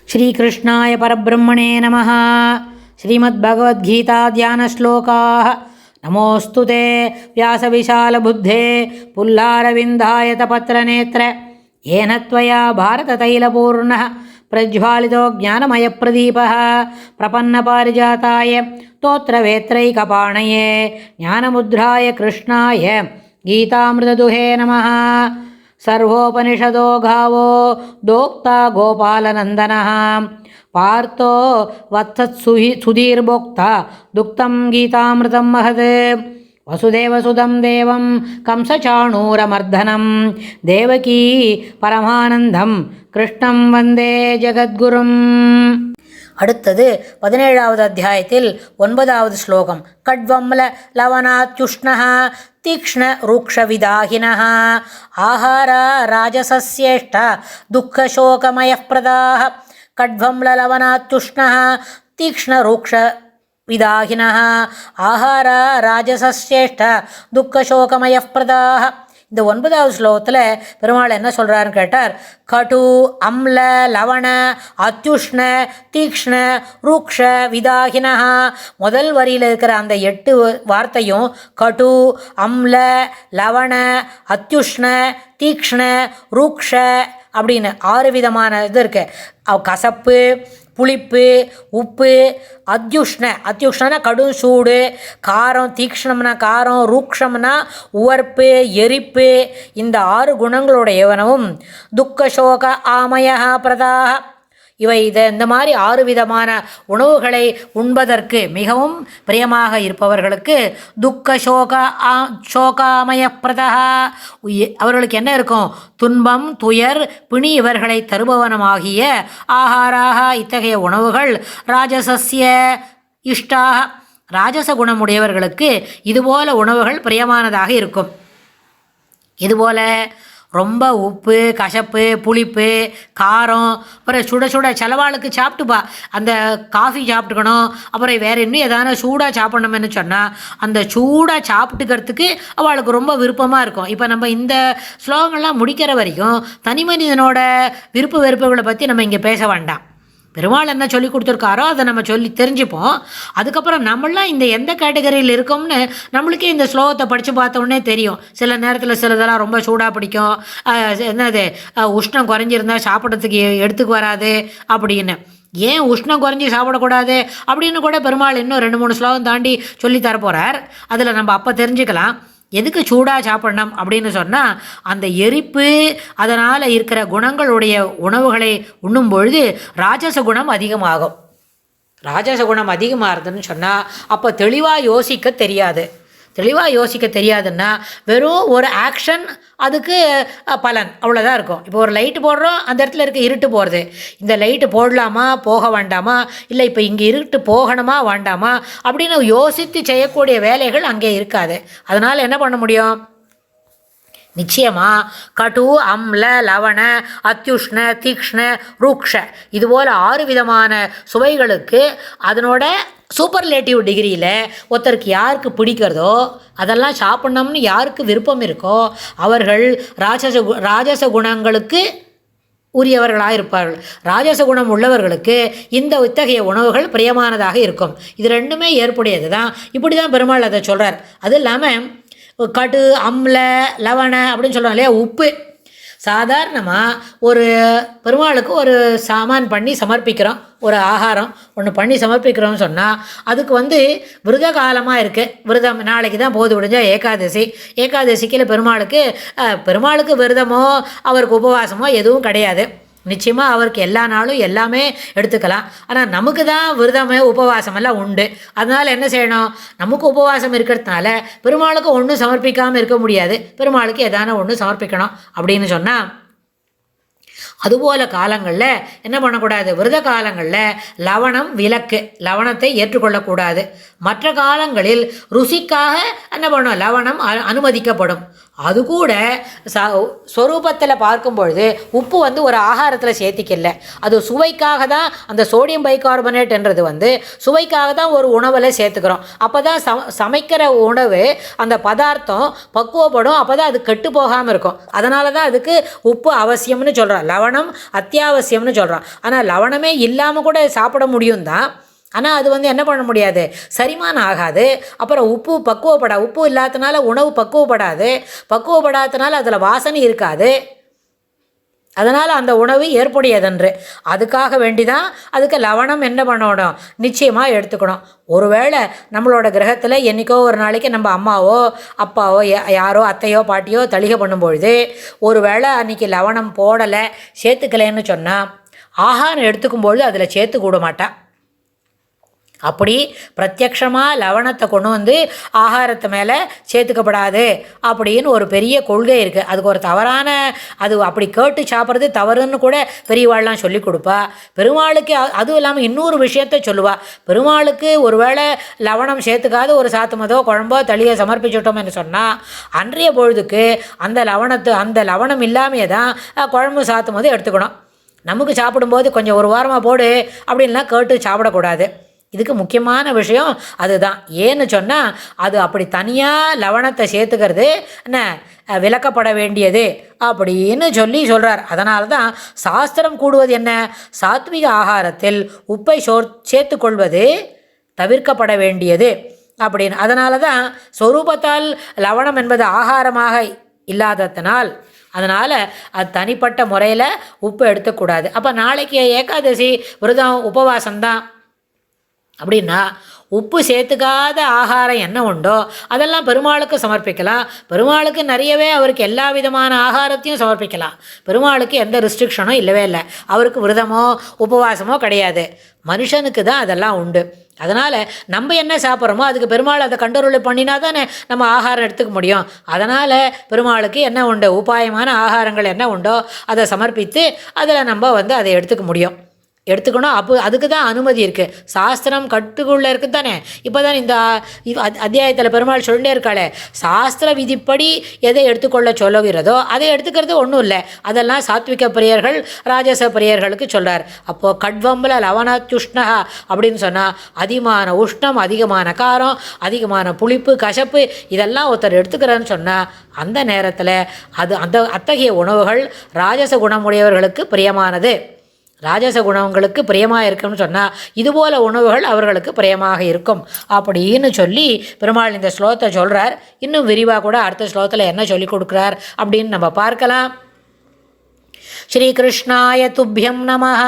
श्रीकृष्णाय परब्रह्मणे नमः। श्रीमद्भगवद्गीता ध्यानश्लोकाः। नमोऽस्तु ते व्यासविशालबुद्धे पुल्लारविन्दायतपत्रनेत्र येन त्वया भारततैलपूर्णः प्रज्वालितो ज्ञानमयप्रदीपः प्रपन्नपारिजाताय स्तोत्रवेत्रैकपाणये ज्ञानमुद्राय कृष्णाय गीतामृतदुहे नमः। सर्वोपनिषदो गावो दोक्ता गोपालनन्दनः पार्थो वत्सत्सुधीर्भोक्ता दुक्तं गीतामृतं महत्। वसुदेवसुतं देवं कंसचाणूरमर्दनं देवकी परमानन्दं कृष्णं वन्दे जगद्गुरुम्। அடுத்தது 17வது அத்தியாயத்தில் 9வது ஸ்லோகம். கட்வம்ல லவனாத்யுஷ்ணः தீக்ஷ்ண ரூக்ஷவிதாகினः ஆஹாரா ராஜசஸ்யேஷ்ட துக்கசோகமயः பிரதாः. கட்வம்ல லவனாத்யுஷ்ணः தீக்ஷ்ண ரூக்ஷவிதாகினः ஆஹாரா ராஜசஸ்யேஷ்ட துக்கசோகமயः பிரதாः. இந்த 9வது ஸ்லோகத்தில் பெருமாள் என்ன சொல்கிறாருன்னு கேட்டார். கடு அம்ல லவண அத்யுஷ்ண தீக்ஷ்ண ரூக்ஷ விதாகினா. முதல் வரியில் இருக்கிற அந்த 8 வார்த்தையும் கடு அம்ல லவண அத்யுஷ்ண தீக்ஷ்ண ரூக்ஷ அப்படின்னு 6 விதமான இது இருக்குது. கசப்பு, புளிப்பு, உப்பு, அத்யுஷ்ணனா கடும் சூடு, காரம், தீக்ஷ்ணம்னா காரம், ரூக்ஷம்னா உவர்ப்பு, எரிப்பு, இந்த 6 குணங்களுடையவனவும் துக்கசோக ஆமய பிரதாக. இந்த மாதிரி 6 விதமான உணவுகளை உண்பதற்கு மிகவும் பிரியமாக இருப்பவர்களுக்கு சோகாமய பிரதா. அவர்களுக்கு என்ன இருக்கும்? துன்பம், துயர், பிணி இவர்களை தருபவனமாகிய ஆகாராக இத்தகைய உணவுகள் ராஜசஸ்ய இஷ்டாக. ராஜச குணமுடையவர்களுக்கு இதுபோல உணவுகள் பிரியமானதாக இருக்கும். இதுபோல ரொம்ப உப்பு, கசப்பு, புளிப்பு, காரம், அப்புறம் சுட சுட செலவாளுக்கு சாப்பிட்டுப்பா அந்த காஃபி சாப்பிட்டுக்கணும். அப்புறம் வேறு இன்னும் எதான சூடாக சாப்பிட்ணும்னு சொன்னால் அந்த சூடாக சாப்பிட்டுக்கிறதுக்கு அவளுக்கு ரொம்ப விருப்பமாக இருக்கும். இப்போ நம்ம இந்த ஸ்லோகங்கள்லாம் முடிக்கிற வரைக்கும் தனி மனிதனோட விருப்ப வெறுப்புகளை பற்றி நம்ம இங்கே பேச வேண்டாம். பெருமாள் என்ன சொல்லி கொடுத்துருக்காரோ அதை நம்ம சொல்லி தெரிஞ்சுப்போம். அதுக்கப்புறம் நம்மளாம் இந்த எந்த கேட்டகரியில் இருக்கோம்னு நம்மளுக்கே இந்த ஸ்லோகத்தை படித்து பார்த்தோன்னே தெரியும். சில நேரத்தில் சிலதெல்லாம் ரொம்ப சூடாக பிடிக்கும், என்னது உஷ்ணம் குறைஞ்சிருந்தால் சாப்பிட்றதுக்கு எடுத்துக்கு வராது அப்படின்னு. ஏன் உஷ்ணம் குறைஞ்சி சாப்பிடக்கூடாது அப்படின்னு கூட பெருமாள் இன்னும் 2-3 ஸ்லோகம் தாண்டி சொல்லி தரப்போகிறார். அதில் நம்ம அப்போ தெரிஞ்சுக்கலாம் எதுக்கு சூடாக சாப்பிடணும் அப்படின்னு சொன்னால் அந்த எரிப்பு அதனால் இருக்கிற குணங்களுடைய உணவுகளை உண்ணும் பொழுது ராஜச குணம் அதிகமாகும். ராஜச குணம் அதிகமாகுதுன்னு சொன்னால் அப்போ தெளிவாக யோசிக்க தெரியாது. தெளிவாக யோசிக்க தெரியாதுன்னா வெறும் ஒரு ஆக்ஷன், அதுக்கு பலன் அவ்வளோதான் இருக்கும். இப்போ ஒரு லைட்டு போடுறோம், அந்த இடத்துல இருக்க இருட்டு போகிறது. இந்த லைட்டு போடலாமா போக வேண்டாமா, இல்லை இப்போ இங்கே இருட்டு போகணுமா வேண்டாமா அப்படின்னு யோசித்து செய்யக்கூடிய வேலைகள் அங்கே இருக்காது. அதனால் என்ன பண்ண முடியும்? நிச்சயமாக கடு அம்ல லவண அத்யுஷ்ண தீக்ஷ்ண ரூக்ஷ இதுபோல் 6 விதமான சுவைகளுக்கு அதனோட சூப்பர்லேட்டிவ் டிகிரியில் ஒருத்தருக்கு யாருக்கு பிடிக்கிறதோ அதெல்லாம் சாப்பிட்ணும்னு யாருக்கு விருப்பம் இருக்கோ அவர்கள் ராஜச குணங்களுக்கு உரியவர்களாக இருப்பார்கள். ராஜச குணம் உள்ளவர்களுக்கு இத்தகைய உணவுகள் பிரியமானதாக இருக்கும். இது ரெண்டுமே ஏற்புடையது தான். இப்படி தான் பெருமாள் அதை சொல்கிறார். அது இல்லாமல் கடு அம்ல லவண அப்படின்னு சொல்கிறோம் இல்லையா, உப்பு. சாதாரணமாக ஒரு பெருமாளுக்கு ஒரு சாமான் பண்ணி சமர்ப்பிக்கிறோம், ஒரு ஆகாரம் ஒன்று பண்ணி சமர்ப்பிக்கிறோம்னு சொன்னால் அதுக்கு விரத காலமாக இருக்குது. விரதம் நாளைக்கு தான் போது விடிஞ்சா ஏகாதசி. ஏகாதசிக்கு பெருமாளுக்கு விரதமோ அவருக்கு உபவாசமோ எதுவும் கிடையாது. நிச்சயமாக அவருக்கு எல்லா நாளும் எல்லாமே எடுத்துக்கலாம். ஆனால் நமக்கு தான் விரதமே உபவாசமெல்லாம் உண்டு. அதனால் என்ன செய்யணும்? நமக்கு உபவாசம் இருக்கிறதுனால பெருமாளுக்கு ஒன்றும் சமர்ப்பிக்காமல் இருக்க முடியாது. பெருமாளுக்கு எதான ஒன்று சமர்ப்பிக்கணும் அப்படின்னு சொன்னால் அதுபோல் காலங்களில் என்ன பண்ணக்கூடாது? விரத காலங்களில் லவணம் விலக்கு, லவணத்தை ஏற்றுக்கொள்ளக்கூடாது. மற்ற காலங்களில் ருசிக்காக என்ன பண்ணணும்? லவணம் அனுமதிக்கப்படும். அது கூட ஸ்வரூபத்தில் பார்க்கும்பொழுது உப்பு வந்து ஒரு ஆகாரத்தில் சேர்த்திக்கல, அது சுவைக்காக தான். அந்த சோடியம் பைகார்பனேட்ன்றது வந்து சுவைக்காக தான் ஒரு உணவில் சேர்த்துக்கிறோம். அப்போ தான் சமைக்கிற உணவு அந்த பதார்த்தம் பக்குவப்படும், அப்போ தான் அது கெட்டு போகாமல் இருக்கும். அதனால தான் அதுக்கு உப்பு அவசியம்னு சொல்கிறோம், லவணம் அத்தியாவசியம்னு சொல்கிறோம். ஆனால் லவணமே இல்லாமல் கூட சாப்பிட முடியும் தான், ஆனால் அது வந்து என்ன பண்ண முடியாது, செரிமானம் ஆகாது. அப்புறம் உப்பு உப்பு இல்லாதனால உணவு பக்குவப்படாதனால அதில் வாசனை இருக்காது, அதனால் அந்த உணவு ஏற்புடையதன்று. அதுக்காக வேண்டிதான் அதுக்கு லவணம் என்ன பண்ணணும், நிச்சயமாக எடுத்துக்கணும். ஒருவேளை நம்மளோட கிரகத்தில் என்றைக்கோ ஒரு நாளைக்கு நம்ம அம்மாவோ அப்பாவோ யாரோ அத்தையோ பாட்டியோ தளிகை பண்ணும்பொழுது ஒரு வேளை அன்றைக்கி லவணம் போடலை சேர்த்துக்கலைன்னு சொன்னால் ஆகாரம் எடுத்துக்கும்பொழுது அதில் சேர்த்து கூட மாட்டான். அப்படி பிரத்யக்ஷமாக லவணத்தை கொண்டு வந்து ஆகாரத்து மேலே சேர்த்துக்கப்படாது அப்படின்னு ஒரு பெரிய கொள்கை இருக்குது. அதுக்கு ஒரு தவறான, அது அப்படி கேட்டு சாப்பிட்றது தவறுன்னு கூட பெரியவாள்லாம் சொல்லி கொடுப்பா. பெருமாளுக்கு அதுவும் இல்லாமல் இன்னொரு விஷயத்த சொல்லுவா, பெருமாளுக்கு ஒருவேளை லவணம் சேர்த்துக்காது ஒரு சாத்துமதோ குழம்போ தளியை சமர்ப்பிச்சுட்டோம்னு சொன்னால் அன்றைய பொழுதுக்கு அந்த லவணம் இல்லாமையே தான் குழம்பு சாத்துமதோ எடுத்துக்கணும். நமக்கு சாப்பிடும்போது கொஞ்சம் ஒரு வாரமாக போடு அப்படின்லாம் கேட்டு சாப்பிடக்கூடாது. இதுக்கு முக்கியமான விஷயம் அதுதான். ஏன்னு சொன்னால் அது அப்படி தனியாக லவணத்தை சேர்த்துக்கிறது என்ன விளக்கப்பட வேண்டியது அப்படின்னு சொல்கிறார். அதனால தான் சாஸ்திரம் கூடுவது என்ன, சாத்விக ஆகாரத்தில் உப்பை சேர்த்துக்கொள்வது தவிர்க்கப்பட வேண்டியது அப்படின்னு. அதனால தான் சொரூபத்தால் லவணம் என்பது ஆகாரமாக இல்லாததனால் அதனால் அது தனிப்பட்ட முறையில் உப்பு எடுத்துக்கூடாது. அப்போ நாளைக்கு ஏகாதசி விரதம் உபவாசம்தான் அப்படின்னா உப்பு சேர்த்துக்காத ஆகாரம் என்ன உண்டோ அதெல்லாம் பெருமாளுக்கு சமர்ப்பிக்கலாம். பெருமாளுக்கு நிறையவே அவருக்கு எல்லா விதமான ஆகாரத்தையும் சமர்ப்பிக்கலாம். பெருமாளுக்கு எந்த ரெஸ்ட்ரிக்ஷனும் இல்லவே இல்லை. அவருக்கு விரதமோ உபவாசமோ கிடையாது, மனுஷனுக்கு தான் அதெல்லாம் உண்டு. அதனால் நம்ம என்ன சாப்பிட்றோமோ அதுக்கு பெருமாள் அதை கண்டருளை பண்ணினா தானே நம்ம ஆகாரம் எடுத்துக்க முடியும். அதனால் பெருமாளுக்கு என்ன உண்டு, உபாயமான ஆகாரங்கள் என்ன உண்டோ அதை சமர்ப்பித்து அதில் நம்ம வந்து அதை எடுத்துக்க முடியும், எடுத்துக்கணும். அப்போ அதுக்கு தான் அனுமதி இருக்குது, சாஸ்திரம் கட்டுக்குள்ளே இருக்குது தானே. இப்போ தான் இந்த அத்தியாயத்தில் பெருமாள் சொல்லிட்டே இருக்காளே, சாஸ்திர விதிப்படி எதை எடுத்துக்கொள்ள சொல்லுகிறதோ அதை எடுத்துக்கிறது ஒன்றும் இல்லை. அதெல்லாம் சாத்விக பிரியர்கள் ராஜச பிரியர்களுக்கு சொல்கிறார். அப்போது கட்வம்பில் லவணத்துஷ்ணா அப்படின்னு சொன்னால் அதிகமான உஷ்ணம், அதிகமான காரம், அதிகமான புளிப்பு, கசப்பு இதெல்லாம் ஒருத்தர் எடுத்துக்கிறேன்னு சொன்னால் அந்த நேரத்தில் அத்தகைய உணவுகள் ராஜச குணமுடையவர்களுக்கு பிரியமானது. ராஜச குணங்களுக்கு பிரியமாக இருக்கும்னு சொன்னால் இதுபோல் உணவுகள் அவர்களுக்கு பிரியமாக இருக்கும் அப்படின்னு சொல்லி பெருமாள் இந்த ஸ்லோகத்தை சொல்கிறார். இன்னும் விரிவாக கூட அடுத்த ஸ்லோகத்தில் என்ன சொல்லி கொடுக்குறார் அப்படின்னு நம்ம பார்க்கலாம். ஸ்ரீ கிருஷ்ணாய துப்யம் நமஹ.